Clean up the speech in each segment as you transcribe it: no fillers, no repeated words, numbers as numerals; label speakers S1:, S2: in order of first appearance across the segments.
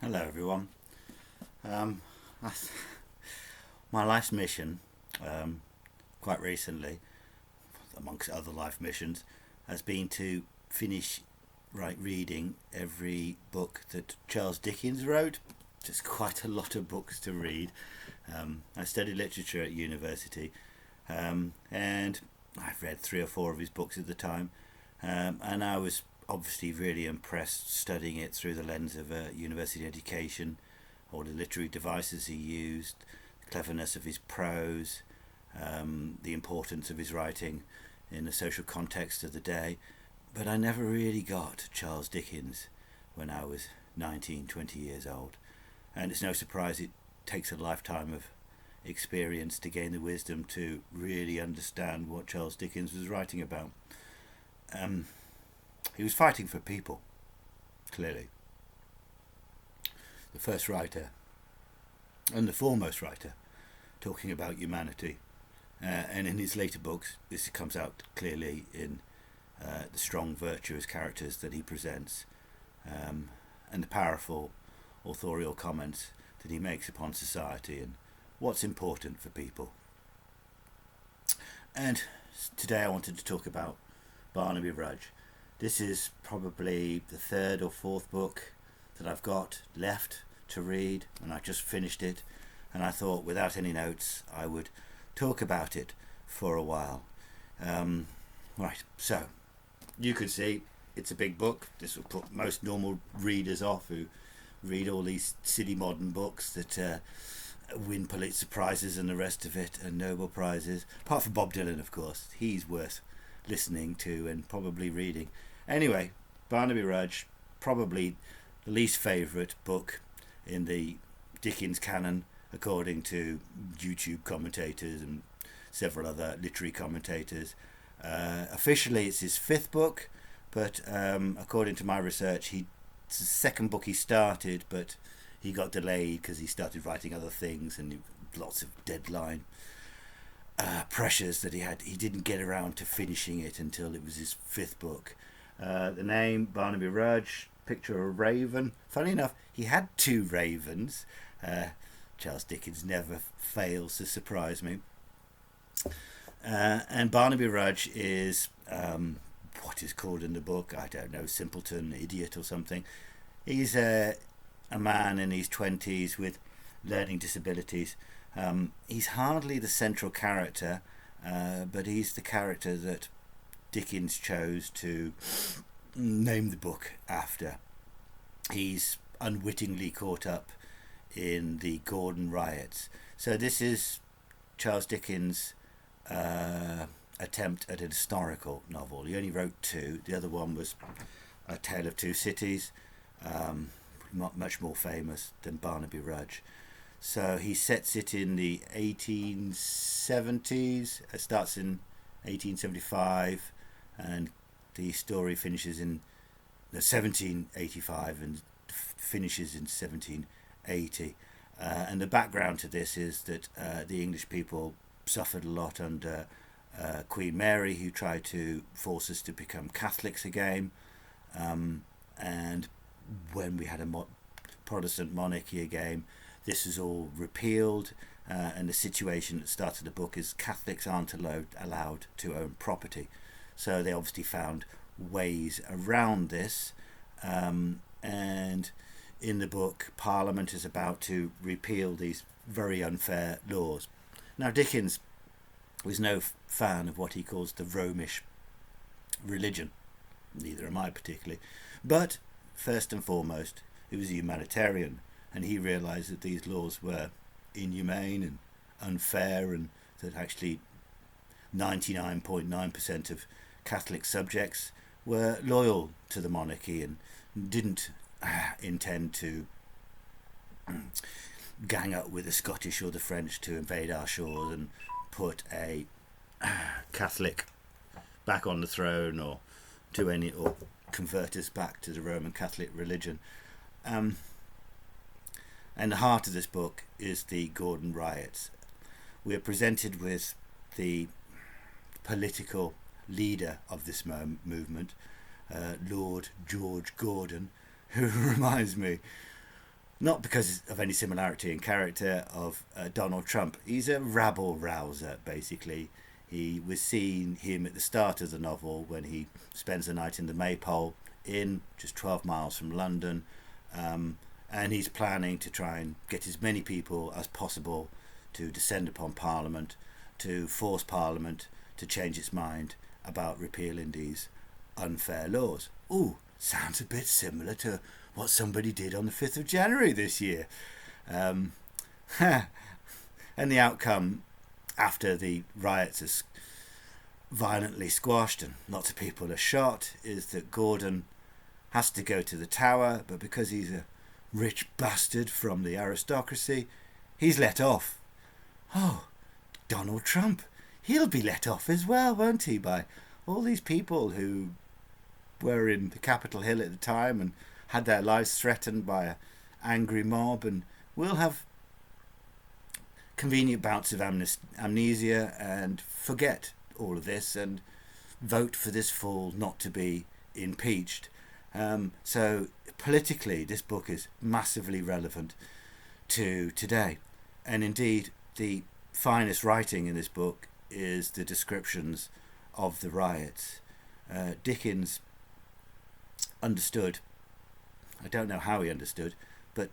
S1: Hello, everyone. Um, I- my life's mission, quite recently, amongst other life missions, has been to finish reading every book that Charles Dickens wrote. Just quite a lot of books to read. I studied literature at university, and I've read three or four of his books at the time, and I was obviously really impressed studying it through the lens of a university education, all the literary devices he used, the cleverness of his prose, the importance of his writing in the social context of the day. But I never really got Charles Dickens when I was 19, 20 years old. And it's no surprise it takes a lifetime of experience to gain the wisdom to really understand what Charles Dickens was writing about. He was fighting for people, clearly. The first writer, and the foremost writer, talking about humanity. And in his later books, this comes out clearly in the strong, virtuous characters that he presents, and the powerful authorial comments that he makes upon society and what's important for people. And today I wanted to talk about Barnaby Rudge. This is probably the third or fourth book that I've got left to read, and I just finished it, and I thought without any notes I would talk about it for a while. Right, so you can see it's a big book. This will put most normal readers off who read all these silly modern books that win Pulitzer Prizes and the rest of it, and Nobel Prizes, apart from Bob Dylan, of course. He's worth listening to and probably reading. Anyway, Barnaby Rudge, probably the least favourite book in the Dickens canon, according to YouTube commentators and several other literary commentators. Officially, it's his fifth book, but according to my research, it's the second book he started, but he got delayed because he started writing other things and lots of deadline pressures that he had. He didn't get around to finishing it until it was his fifth book. The name Barnaby Rudge, picture a raven. Funny enough, he had two ravens. Charles Dickens never fails to surprise me. And Barnaby Rudge is what is called in the book, I don't know, simpleton, idiot or something. He's a man in his 20s with learning disabilities. He's hardly the central character, but he's the character that Dickens chose to name the book after. He's unwittingly caught up in the Gordon Riots. So this is Charles Dickens' attempt at a historical novel. He only wrote two. The other one was A Tale of Two Cities, not much more famous than Barnaby Rudge. So he sets it in the 1870s. It starts in 1875, and the story finishes in 1785 and finishes in 1780. And the background to this is that the English people suffered a lot under Queen Mary, who tried to force us to become Catholics again. And when we had a Protestant monarchy again, this is all repealed, and the situation at the start of the book is Catholics aren't allowed to own property. So they obviously found ways around this, and in the book, Parliament is about to repeal these very unfair laws. Now, Dickens was no fan of what he calls the Romish religion. Neither am I particularly. But first and foremost, he was a humanitarian, and he realised that these laws were inhumane and unfair, and that actually 99.9% of Catholic subjects were loyal to the monarchy and didn't intend to gang up with the Scottish or the French to invade our shores and put a Catholic back on the throne, or convert us back to the Roman Catholic religion. And the heart of this book is the Gordon Riots. We are presented with the political leader of this movement, Lord George Gordon, who reminds me not because of any similarity in character of Donald Trump. He's a rabble rouser, basically. He was seen him at the start of the novel when he spends the night in the Maypole Inn, just 12 miles from London, and he's planning to try and get as many people as possible to descend upon Parliament, to force Parliament to change its mind about repealing these unfair laws. Ooh, sounds a bit similar to what somebody did on the 5th of January this year. And the outcome, after the riots are violently squashed and lots of people are shot, is that Gordon has to go to the Tower, but because he's a rich bastard from the aristocracy, he's let off. Oh, Donald Trump, he'll be let off as well, won't he, by all these people who were in the Capitol Hill at the time and had their lives threatened by an angry mob, and will have convenient bouts of amnesia and forget all of this and vote for this fool not to be impeached. So politically, this book is massively relevant to today. And indeed, the finest writing in this book is the descriptions of the riots. Dickens understood, I don't know how he understood, but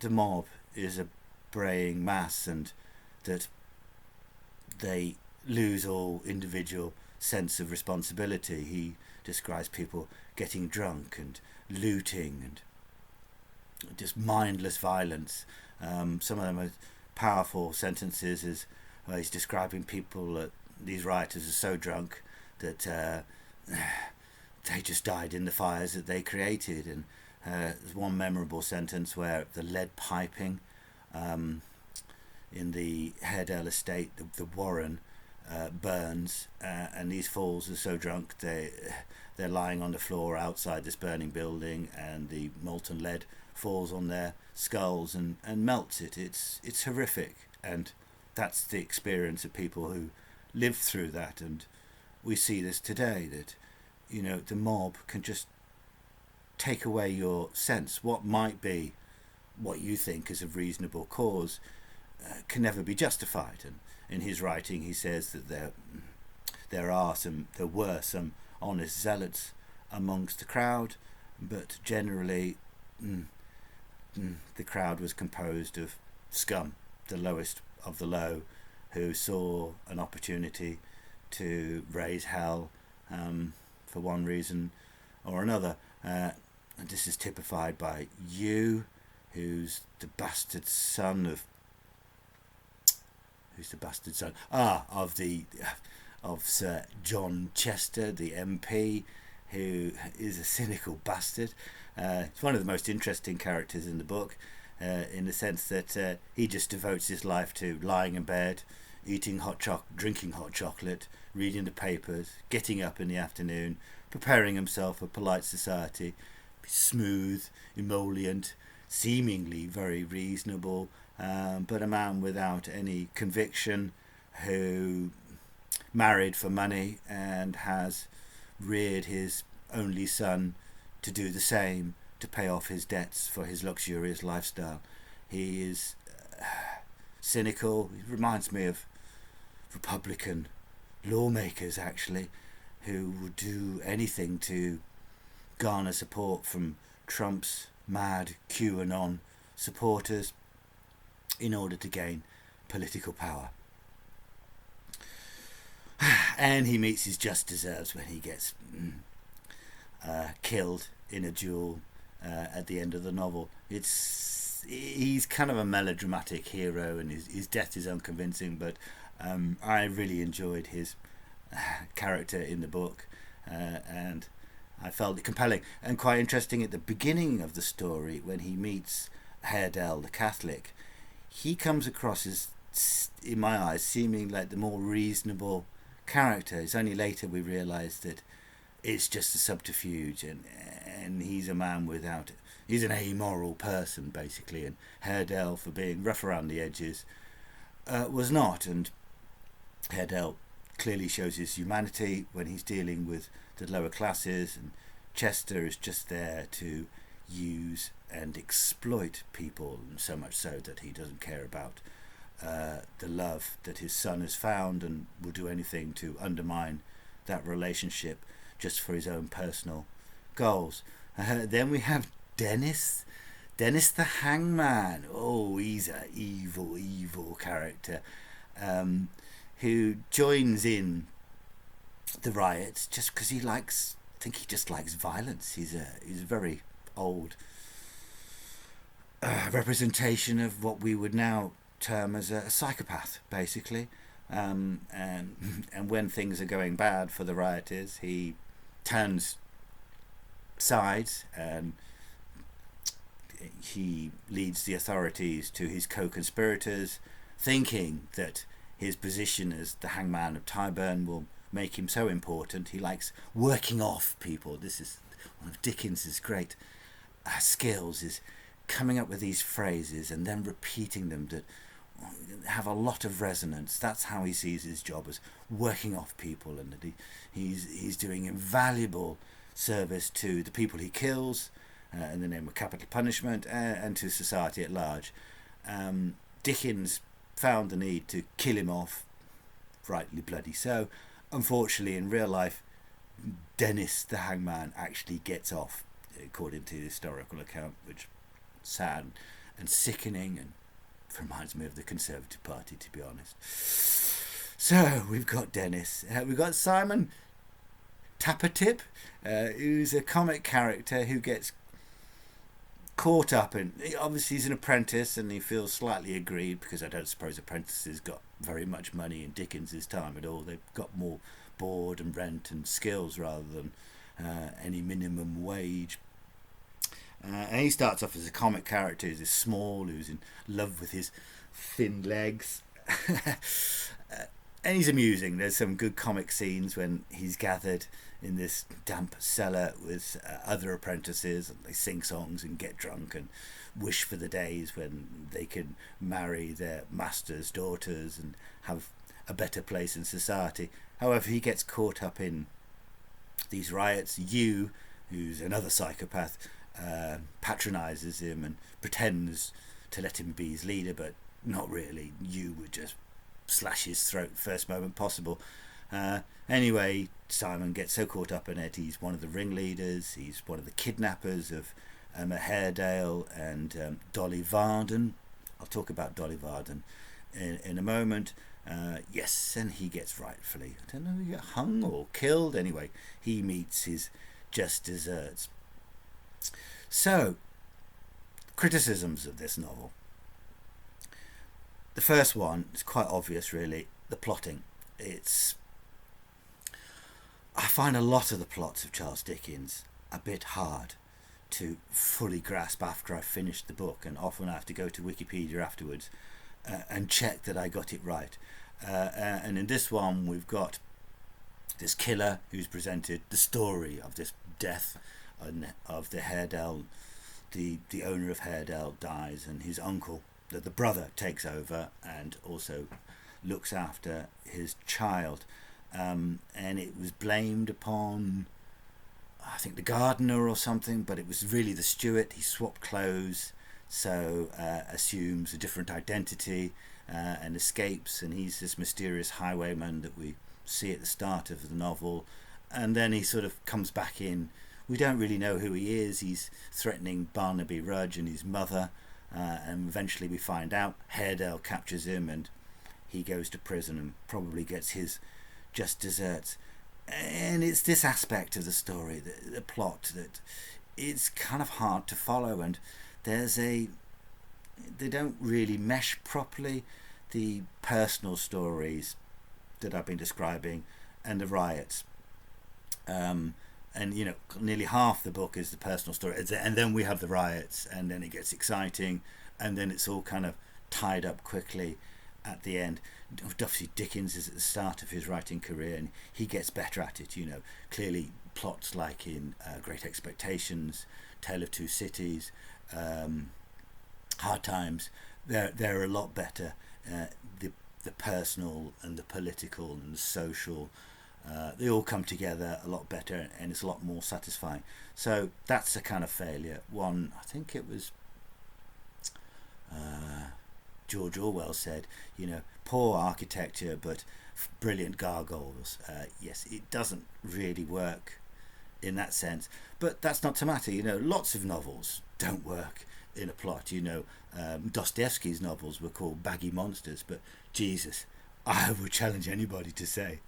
S1: the mob is a braying mass, and that they lose all individual sense of responsibility. He describes people getting drunk and looting and just mindless violence. Some of the most powerful sentences is where he's describing people, these rioters are so drunk that they just died in the fires that they created. And there's one memorable sentence where the lead piping in the Haredale estate, the Warren, burns, and these fools are so drunk they're lying on the floor outside this burning building, and the molten lead falls on their skulls and melts it. It's horrific, and that's the experience of people who lived through that. And we see this today, that the mob can just take away your sense. What might be what you think is a reasonable cause can never be justified. And in his writing he says that there were some honest zealots amongst the crowd, but generally the crowd was composed of scum, the lowest of the low, who saw an opportunity to raise hell for one reason or another. And this is typified by you, who's the bastard son of Sir John Chester, the MP, who is a cynical bastard. It's one of the most interesting characters in the book, in the sense that he just devotes his life to lying in bed, drinking hot chocolate, reading the papers, getting up in the afternoon, preparing himself for polite society, smooth, emollient, seemingly very reasonable, but a man without any conviction, who married for money and has reared his only son to do the same, to pay off his debts for his luxurious lifestyle. He is cynical. He reminds me of Republican lawmakers, actually, who would do anything to garner support from Trump's mad QAnon supporters in order to gain political power. And he meets his just deserts when he gets killed in a duel at the end of the novel. He's kind of a melodramatic hero, and his death is unconvincing, but I really enjoyed his character in the book, and I felt it compelling and quite interesting. At the beginning of the story, when he meets Haredale the Catholic, he comes across as, in my eyes, seeming like the more reasonable character. It's only later we realise that it's just a subterfuge, and he's a man he's an amoral person, basically, and Haredale, for being rough around the edges, was not. And Haredale clearly shows his humanity when he's dealing with the lower classes, and Chester is just there to use and exploit people, and so much so that he doesn't care about the love that his son has found, and will do anything to undermine that relationship just for his own personal goals. Then we have Dennis the Hangman. Oh, he's an evil character, who joins in the riots just because he likes. I think he just likes violence. He's a very old representation of what we would now term as a psychopath, basically. And when things are going bad for the rioters, he turns sides and he leads the authorities to his co-conspirators, thinking that his position as the hangman of Tyburn will make him so important. He likes working off people. This is one of Dickens's great skills, is coming up with these phrases and then repeating them that have a lot of resonance. That's how he sees his job, as working off people, and that he's doing invaluable service to the people he kills in the name of capital punishment, and to society at large. Dickens found the need to kill him off, rightly bloody so. Unfortunately, in real life, Dennis the Hangman actually gets off, according to the historical account, which is sad and sickening, and reminds me of the Conservative Party, to be honest. So we've got Dennis. We've got Simon Tappertip, who's a comic character who gets caught up in. Obviously, he's an apprentice, and he feels slightly aggrieved because I don't suppose apprentices got very much money in Dickens's time at all. They've got more board and rent and skills rather than any minimum wage. And he starts off as a comic character who's small, who's in love with his thin legs. And he's amusing. There's some good comic scenes when he's gathered in this damp cellar with other apprentices, and they sing songs and get drunk and wish for the days when they can marry their master's daughters and have a better place in society. However, he gets caught up in these riots. Yu, who's another psychopath, patronises him and pretends to let him be his leader, but not really. Yu would just slash his throat first moment possible. Anyway, Simon gets so caught up in it. He's one of the ringleaders. He's one of the kidnappers of Emma Haredale and Dolly Varden. I'll talk about Dolly Varden in a moment. Yes, and he gets rightfully, I don't know, he got hung or killed. Anyway, he meets his just desserts. So, criticisms of this novel. The first one is quite obvious, really. The plotting. I find a lot of the plots of Charles Dickens a bit hard to fully grasp after I've finished the book, and often I have to go to Wikipedia afterwards and check that I got it right. And in this one, we've got this killer who's presented the story of this death of the Haredale. The owner of Haredale dies, and his uncle, the brother, takes over and also looks after his child. And it was blamed upon, I think, the gardener or something, but it was really the steward. He swapped clothes, so assumes a different identity and escapes, and he's this mysterious highwayman that we see at the start of the novel, and then he sort of comes back in. We don't really know who he is. He's threatening Barnaby Rudge and his mother, and eventually we find out. Haredale captures him, and he goes to prison and probably gets his just desserts. And it's this aspect of the story, the plot, that it's kind of hard to follow, and they don't really mesh properly, the personal stories that I've been describing and the riots. And nearly half the book is the personal story, and then we have the riots, and then it gets exciting, and then it's all kind of tied up quickly at the end. Obviously Dickens is at the start of his writing career, and he gets better at it. Clearly plots like in Great Expectations, Tale of Two Cities, Hard Times, they're a lot better. The personal and the political and the social They all come together a lot better, and it's a lot more satisfying. So that's a kind of failure. One, I think it was George Orwell said, poor architecture but brilliant gargoyles. Yes, it doesn't really work in that sense, but that's not to matter. Lots of novels don't work in a plot. Dostoevsky's novels were called baggy monsters, but Jesus, I would challenge anybody to say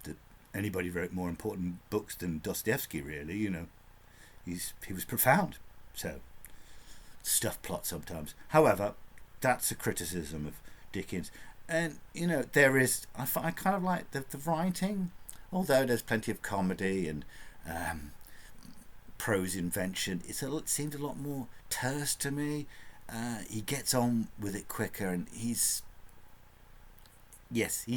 S1: that anybody wrote more important books than Dostoevsky, really. He was profound. So, stuff plot sometimes. However, that's a criticism of Dickens. And, there is, I kind of like the writing, although there's plenty of comedy and prose invention. It seemed a lot more terse to me. He gets on with it quicker, and he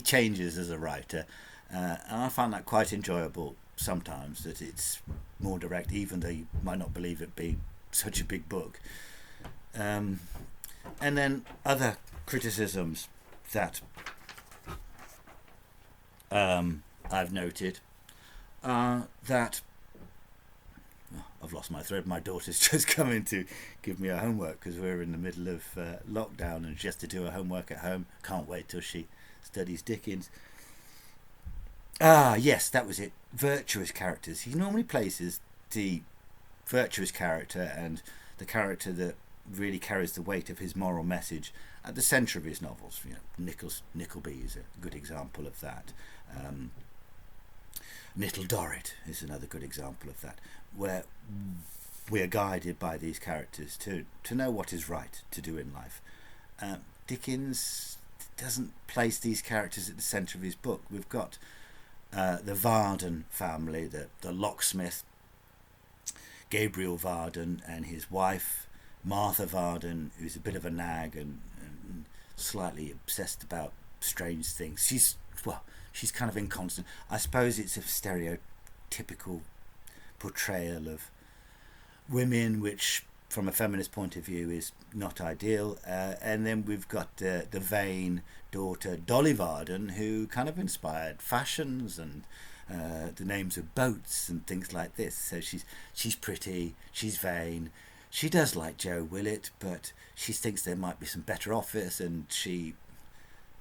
S1: changes as a writer. And I find that quite enjoyable sometimes, that it's more direct, even though you might not believe it being such a big book. And then other criticisms that I've noted that I've lost my thread. My daughter's just coming to give me her homework because we're in the middle of lockdown, and she has to do her homework at home. Can't wait till she studies Dickens. Yes, that was it. Virtuous characters. He normally places the virtuous character and the character that really carries the weight of his moral message at the centre of his novels. Nickleby is a good example of that. Little Dorrit is another good example of that, where we are guided by these characters to know what is right to do in life. Dickens doesn't place these characters at the centre of his book. We've got the Varden family, the locksmith, Gabriel Varden, and his wife, Martha Varden, who's a bit of a nag and slightly obsessed about strange things. She's kind of inconstant. I suppose it's a stereotypical portrayal of women, which from a feminist point of view is not ideal. And then we've got the vain daughter, Dolly Varden, who kind of inspired fashions and the names of boats and things like this. So she's pretty, she's vain. She does like Joe Willett, but she thinks there might be some better offers, and she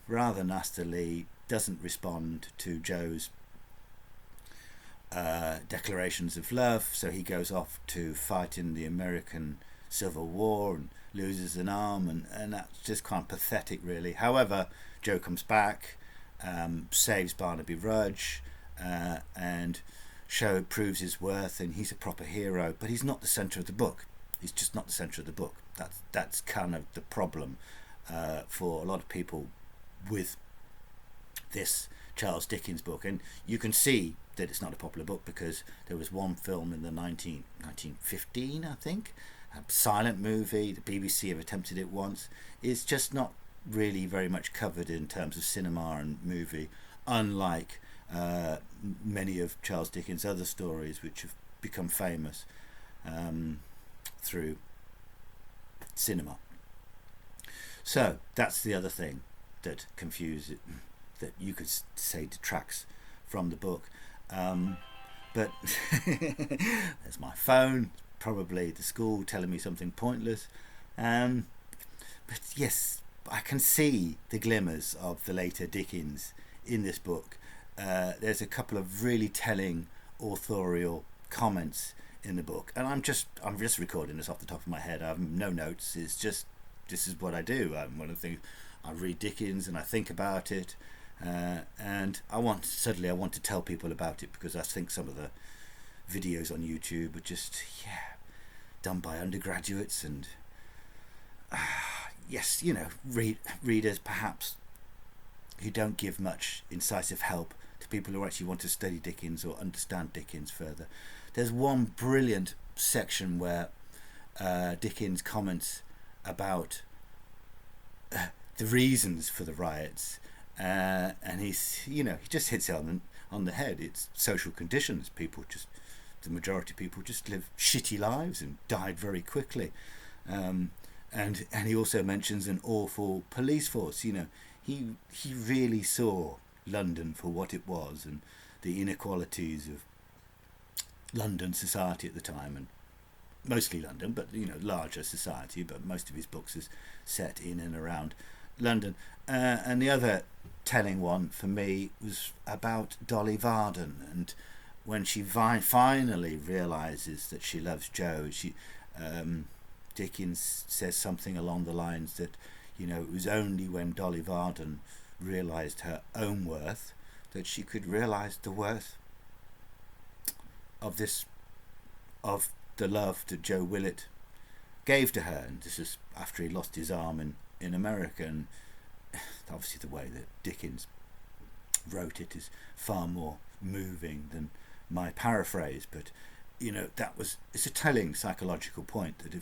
S1: rather nastily doesn't respond to Joe's declarations of love. So he goes off to fight in the American Civil War and loses an arm, and that's just quite pathetic, really. However, Joe comes back, saves Barnaby Rudge, and proves his worth, and he's a proper hero, but he's not the centre of the book. He's just not the centre of the book. That's kind of the problem for a lot of people with this Charles Dickens book. And you can see that it's not a popular book because there was one film in the 1915, I think, a silent movie. The BBC have attempted it once. It's just not really very much covered in terms of cinema and movie, unlike many of Charles Dickens' other stories, which have become famous through cinema. So that's the other thing that confuses it, that you could say detracts from the book. But there's my phone, probably the school telling me something pointless. But yes, I can see the glimmers of the later Dickens in this book. There's a couple of really telling authorial comments in the book, and I'm just recording this off the top of my head. I have no notes. It's just, this is what I do. One of the things, I read Dickens and I think about it, and I want to tell people about it, because I think some of the videos on YouTube are just done by undergraduates, and yes, readers perhaps who don't give much incisive help to people who actually want to study Dickens or understand Dickens further. There's one brilliant section where Dickens comments about the reasons for the riots, and he just hits it on the head. It's social conditions. The majority of people just live shitty lives and died very quickly, and he also mentions an awful police force. He really saw London for what it was and the inequalities of London society at the time, and mostly London, but larger society. But most of his books is set in and around London. And the other telling one for me was about Dolly Varden, and when she finally realises that she loves Joe, Dickens says something along the lines that it was only when Dolly Varden realised her own worth that she could realise the worth of the love that Joe Willett gave to her. And this is after he lost his arm in America, and obviously the way that Dickens wrote it is far more moving than my paraphrase, but it's a telling psychological point that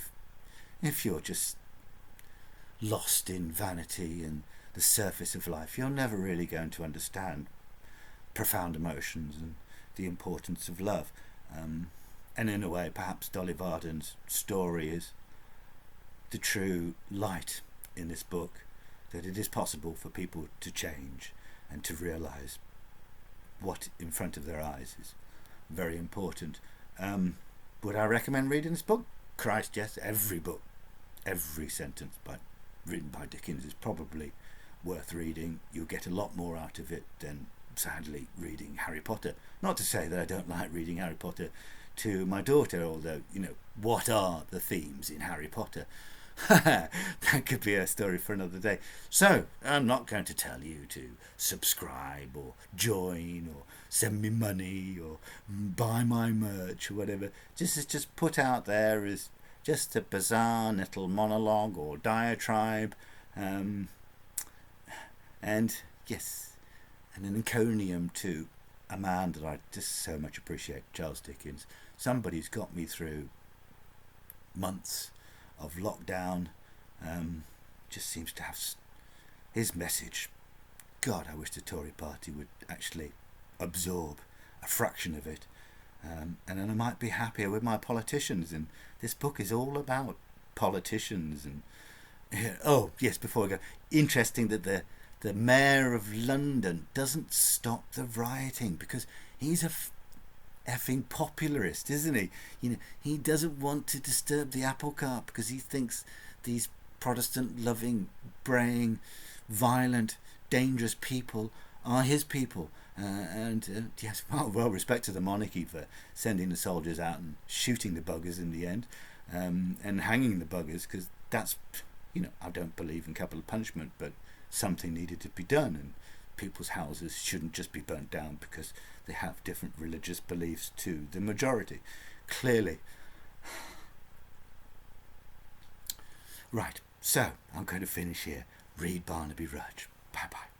S1: if you're just lost in vanity and the surface of life, you're never really going to understand profound emotions and the importance of love. And in a way, perhaps Dolly Varden's story is the true light in this book, that it is possible for people to change and to realise what in front of their eyes is very important. Would I recommend reading this book? Christ, yes. Every book, every sentence written by Dickens is probably worth reading. You'll get a lot more out of it than, sadly, reading Harry Potter. Not to say that I don't like reading Harry Potter to my daughter, although, what are the themes in Harry Potter? That could be a story for another day. So I'm not going to tell you to subscribe or join or send me money or buy my merch or whatever. Just put out there as just a bizarre little monologue or diatribe, and yes, and an encomium to a man that I just so much appreciate, Charles Dickens. Somebody who's got me through months of lockdown. Just seems to have his message. God, I wish the Tory party would actually absorb a fraction of it, and then I might be happier with my politicians. And this book is all about politicians. And oh yes, before I go, interesting that the mayor of London doesn't stop the rioting because he's a effing popularist, isn't he? He doesn't want to disturb the apple cart because he thinks these Protestant loving, braying, violent, dangerous people are his people. Yes, well, respect to the monarchy for sending the soldiers out and shooting the buggers in the end, and hanging the buggers, because that's, I don't believe in capital punishment, but something needed to be done, and people's houses shouldn't just be burnt down because they have different religious beliefs to the majority. Clearly. Right, so I'm going to finish here. Read Barnaby Rudge. Bye bye.